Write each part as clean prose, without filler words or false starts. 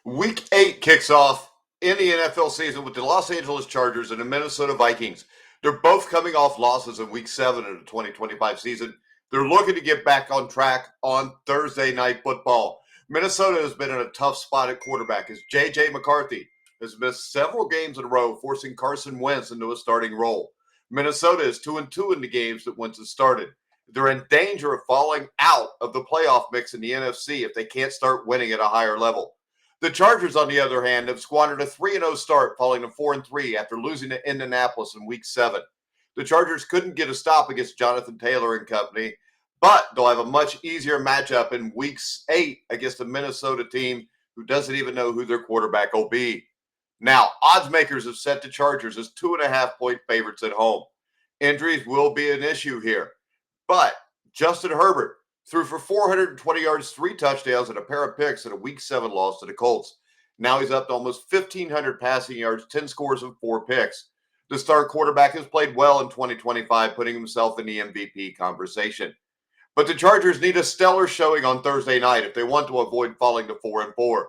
Week 8 kicks off in the NFL season with the Los Angeles Chargers and the Minnesota Vikings. They're both coming off losses in Week 7 of the 2025 season. They're looking to get back on track on Thursday Night Football. Minnesota has been in a tough spot at quarterback as J.J. McCarthy has missed several games in a row, forcing Carson Wentz into a starting role. Minnesota is 2-2 in the games that Wentz has started. They're in danger of falling out of the playoff mix in the NFC if they can't start winning at a higher level. The Chargers, on the other hand, have squandered a 3-0 start, falling to 4-3 after losing to Indianapolis in Week 7. The Chargers couldn't get a stop against Jonathan Taylor and company, but they'll have a much easier matchup in Week 8 against a Minnesota team who doesn't even know who their quarterback will be. Now, odds makers have set the Chargers as 2.5-point favorites at home. Injuries will be an issue here, but Justin Herbert threw for 420 yards, 3 touchdowns, and a pair of picks in a Week 7 loss to the Colts. Now he's up to almost 1,500 passing yards, 10 scores, and 4 picks. The star quarterback has played well in 2025, putting himself in the MVP conversation. But the Chargers need a stellar showing on Thursday night if they want to avoid falling to 4-4.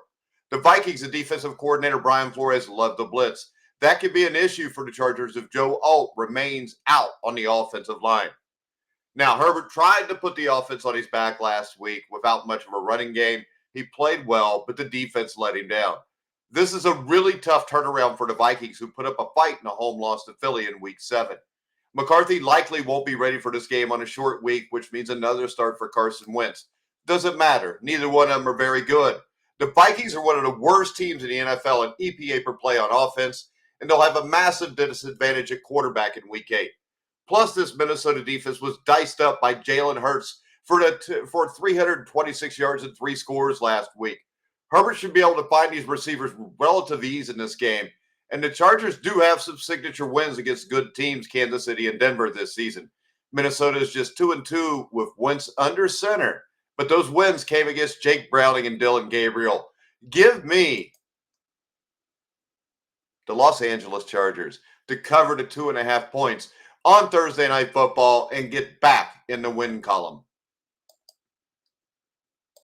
The Vikings and defensive coordinator Brian Flores love the blitz. That could be an issue for the Chargers if Joe Alt remains out on the offensive line. Now, Herbert tried to put the offense on his back last week without much of a running game. He played well, but the defense let him down. This is a really tough turnaround for the Vikings, who put up a fight in a home loss to Philly in Week 7. McCarthy likely won't be ready for this game on a short week, which means another start for Carson Wentz. Doesn't matter. Neither one of them are very good. The Vikings are one of the worst teams in the NFL in EPA per play on offense, and they'll have a massive disadvantage at quarterback in Week 8. Plus, this Minnesota defense was diced up by Jalen Hurts for 326 yards and 3 scores last week. Herbert should be able to find these receivers with relative ease in this game. And the Chargers do have some signature wins against good teams, Kansas City and Denver, this season. Minnesota is just 2-2 with Wentz under center. But those wins came against Jake Browning and Dylan Gabriel. Give me the Los Angeles Chargers to cover the 2.5 points on Thursday Night Football and get back in the win column.